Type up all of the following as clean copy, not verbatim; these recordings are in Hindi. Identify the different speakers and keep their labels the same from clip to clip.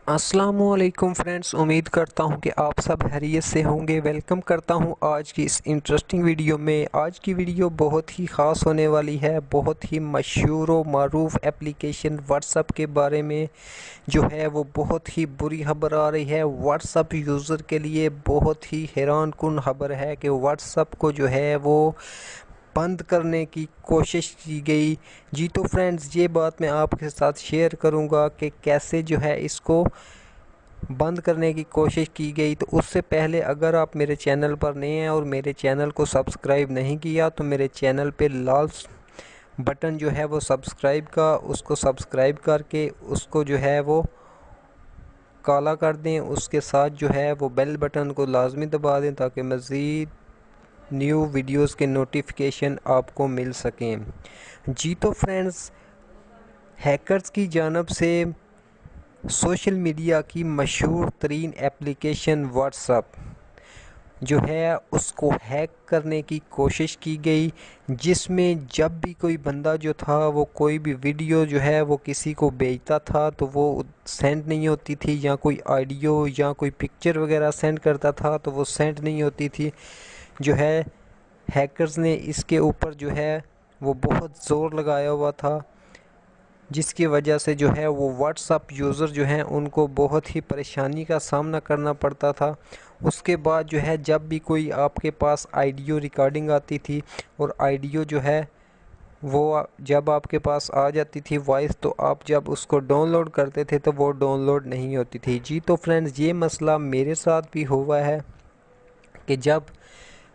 Speaker 1: अस्सलामुअलैकुम फ्रेंड्स, उम्मीद करता हूं कि आप सब खैरियत से होंगे। वेलकम करता हूं आज की इस इंटरेस्टिंग वीडियो में। आज की वीडियो बहुत ही ख़ास होने वाली है। बहुत ही मशहूर व मरूफ एप्लीकेशन व्हाट्सएप के बारे में जो है वो बहुत ही बुरी खबर आ रही है। व्हाट्सएप यूज़र के लिए बहुत ही हैरान कुन खबर है कि व्हाट्सएप को जो है वो बंद करने की कोशिश की गई। जी तो फ्रेंड्स, ये बात मैं आपके साथ शेयर करूंगा कि कैसे जो है इसको बंद करने की कोशिश की गई। तो उससे पहले अगर आप मेरे चैनल पर नए हैं और मेरे चैनल को सब्सक्राइब नहीं किया तो मेरे चैनल पे लाल बटन जो है वो सब्सक्राइब का, उसको सब्सक्राइब करके उसको जो है वो काला कर दें। उसके साथ जो है वो बेल बटन को लाजमी दबा दें ताकि मज़ीद न्यू वीडियोस के नोटिफिकेशन आपको मिल सकें। जी तो फ्रेंड्स, हैकर्स की जानब से सोशल मीडिया की मशहूर तरीन एप्लीकेशन व्हाट्सएप जो है उसको हैक करने की कोशिश की गई, जिसमें जब भी कोई बंदा जो था वो कोई भी वीडियो जो है वो किसी को भेजता था तो वो सेंड नहीं होती थी, या कोई ऑडियो या कोई पिक्चर वगैरह सेंड करता था तो वो सेंड नहीं होती थी। जो है हैकर्स ने इसके ऊपर जो है वो बहुत ज़ोर लगाया हुआ था, जिसकी वजह से जो है वो व्हाट्सएप यूज़र जो हैं उनको बहुत ही परेशानी का सामना करना पड़ता था। उसके बाद जो है जब भी कोई आपके पास ऑडियो रिकॉर्डिंग आती थी और ऑडियो जो है वो जब आपके पास आ जाती थी वॉइस, तो आप जब उसको डाउनलोड करते थे तो वो डाउनलोड नहीं होती थी। जी तो फ्रेंड्स, ये मसला मेरे साथ भी हुआ है कि जब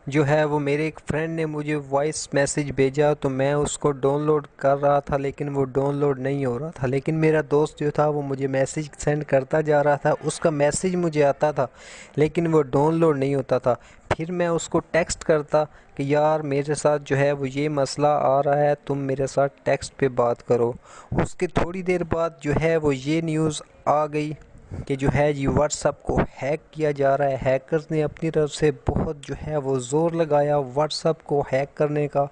Speaker 1: जो है वो मेरे एक फ्रेंड ने मुझे वॉइस मैसेज भेजा तो मैं उसको डाउनलोड कर रहा था, लेकिन वो डाउनलोड नहीं हो रहा था। लेकिन मेरा दोस्त जो था वो मुझे मैसेज सेंड करता जा रहा था, उसका मैसेज मुझे आता था लेकिन वो डाउनलोड नहीं होता था। फिर मैं उसको टेक्स्ट करता कि यार मेरे साथ जो है वो ये मसला आ रहा है, तुम मेरे साथ टेक्स्ट पे बात करो। उसके थोड़ी देर बाद जो है वो ये न्यूज़ आ गई कि जो है जी व्हाट्सएप को हैक किया जा रहा है। हैकर्स ने अपनी तरफ से बहुत जो है वो ज़ोर लगाया व्हाट्सएप को हैक करने का,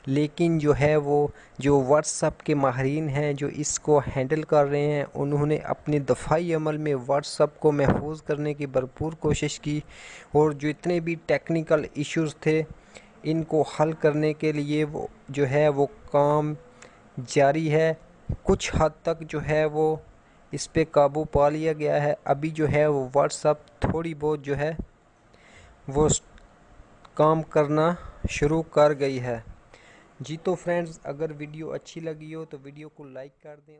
Speaker 1: लेकिन जो है वो जो व्हाट्सएप के माहिरीन हैं जो इसको हैंडल कर रहे हैं, उन्होंने अपने दफ़ाई अमल में व्हाट्सएप को महफूज करने की भरपूर कोशिश की, और जो इतने भी टेक्निकल इश्यूज़ थे इनको हल करने के लिए वो जो है वो काम जारी है। कुछ हद तक जो है वो इस पे काबू पा लिया गया है। अभी जो है वो व्हाट्सएप थोड़ी बहुत जो है वो काम करना शुरू कर गई है। जी तो फ्रेंड्स, अगर वीडियो अच्छी लगी हो तो वीडियो को लाइक कर दें।